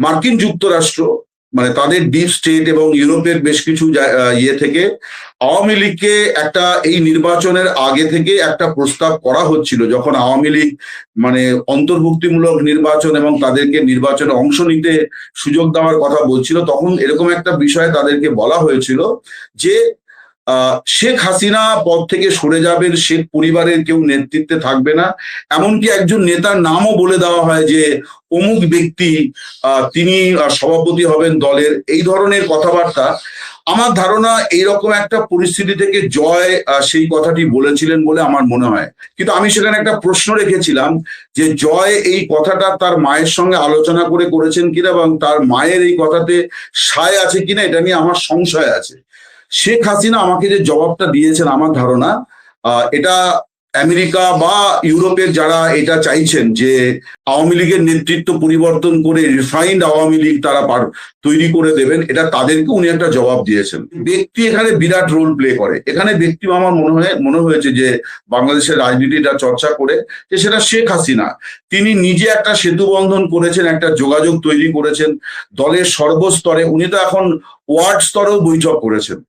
মার্কিন যুক্তরাষ্ট্র মানে তাদের ডিপ স্টেট এবং ইউরোপের বেশ কিছু ইয়ে থেকে আওয়ামী লীগকে একটা এই নির্বাচনের আগে থেকে একটা প্রস্তাব করা হচ্ছিল, যখন আওয়ামী লীগ মানে অন্তর্ভুক্তিমূলক নির্বাচন এবং তাদেরকে নির্বাচনে অংশ নিতে সুযোগ দেওয়ার কথা বলছিল, তখন এরকম একটা বিষয়ে তাদেরকে বলা হয়েছিল যে শেখ হাসিনা পদ থেকে সরে যাবেন, শেখ পরিবারের কেউ নেতৃত্বে থাকবে না, এমনকি একজন নেতার নামও বলে দেওয়া হয় যে অমুক ব্যক্তি তিনি সভাপতি হবেন দলের, এই ধরনের কথাবার্তা। আমার ধারণা এইরকম একটা পরিস্থিতি থেকে জয় সেই কথাটি বলেছিলেন বলে আমার মনে হয়। কিন্তু আমি সেখানে একটা প্রশ্ন রেখেছিলাম যে জয় এই কথাটা তার মায়ের সঙ্গে আলোচনা করে করেছেন কিনা এবং তার মায়ের এই কথাতে সায় আছে কিনা, এটা নিয়ে আমার সংশয় আছে। শেখ হাসিনা আমাকে যে জবাবটা দিয়েছেন, আমার ধারণা এটা আমেরিকা বা ইউরোপের যারা এটা চাইছেন যে আওয়ামী লীগের নেতৃত্ব পরিবর্তন করে রিফাইন্ড আওয়ামী লীগ তারা তৈরি করে দেবেন, এটা তাদেরকে উনি একটা জবাব দিয়েছেন। ব্যক্তি এখানে বিরাট রোল প্লে করে। এখানে ব্যক্তি আমার মনে হয়েছে যে বাংলাদেশের রাজনীতিটা চর্চা করে যে সেটা শেখ হাসিনা। তিনি নিজে একটা সেতু বন্ধন করেছেন, একটা যোগাযোগ তৈরি করেছেন দলের সর্বস্তরে। উনি তো এখন ওয়ার্ড স্তরেও বৈঠক করেছেন,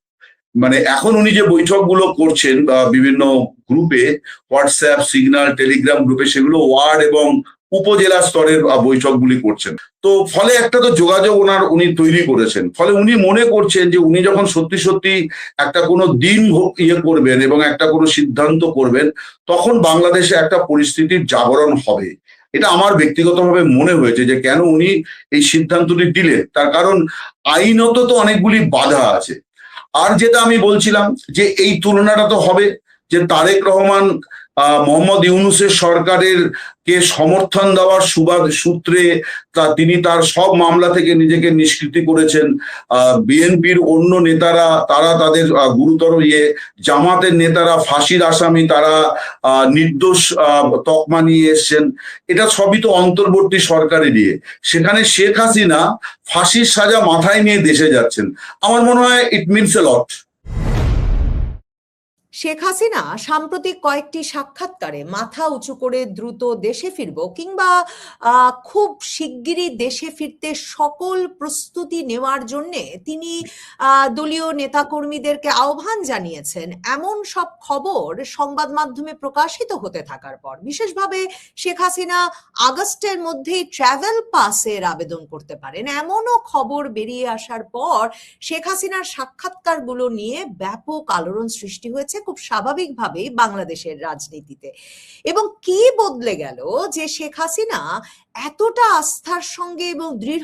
মানে এখন উনি যে বৈঠকগুলো করছেন বা বিভিন্ন গ্রুপে, হোয়াটসঅ্যাপ, সিগন্যাল, টেলিগ্রাম গ্রুপে, সেগুলো ওয়ার্ড এবং উপজেলা স্তরের বৈঠকগুলি করছেন। তো ফলে একটা তো যোগাযোগ উনি তৈরি করেছেন। ফলে উনি মনে করছেন যে উনি যখন সত্যি সত্যি একটা কোনো দিন ইয়ে করবেন এবং একটা কোনো সিদ্ধান্ত করবেন, তখন বাংলাদেশে একটা পরিস্থিতির জাগরণ হবে। এটা আমার ব্যক্তিগতভাবে মনে হয়েছে যে কেন উনি এই সিদ্ধান্তটি দিলেন, তার কারণ আইনত তো অনেকগুলি বাধা আছে। আর যেটা আমি বলছিলাম যে এই তুলনাটা তো হবে যে তারেক রহমান মোহাম্মদ ইউনূসের সরকারের কে সমর্থন দেওয়ার সূত্রে তিনি তার সব মামলা থেকে নিজেকে নিষ্কৃতি করেছেন। বিএনপির অন্য নেতারা তারা তাদের গুরুতর জামাতের নেতারা ফাঁসির আসামি, তারা নির্দোষ তকমা নিয়ে এসছেন। এটা সবই তো অন্তর্বর্তী সরকারে দিয়ে, সেখানে শেখ হাসিনা ফাঁসির সাজা মাথায় নিয়ে দেশে যাচ্ছেন। আমার মনে হয় ইট মিনস এ লট। শেখ হাসিনা সাম্প্রতিক কয়েকটি সাক্ষাৎকারে মাথা উঁচু করে দ্রুত দেশে ফিরব কিংবা খুব শিগগিরই দেশে ফিরতে সকল প্রস্তুতি নেওয়ার জন্য তিনি দলীয় নেতাকর্মীদেরকে আহ্বান জানিয়েছেন, এমন সব খবর সংবাদ মাধ্যমে প্রকাশিত হতে থাকার পর, বিশেষভাবে শেখ হাসিনা আগস্টের মধ্যেই ট্রাভেল পাসের আবেদন করতে পারেন, এমনও খবর বেরিয়ে আসার পর শেখ হাসিনার সাক্ষাৎকারগুলো নিয়ে ব্যাপক আলোড়ন সৃষ্টি হয়েছে খুব স্বাভাবিকভাবেই বাংলাদেশের রাজনীতিতে। এবং কি বদলে গেল যে শেখ হাসিনা এতটা আস্থার সঙ্গে এবং দৃঢ়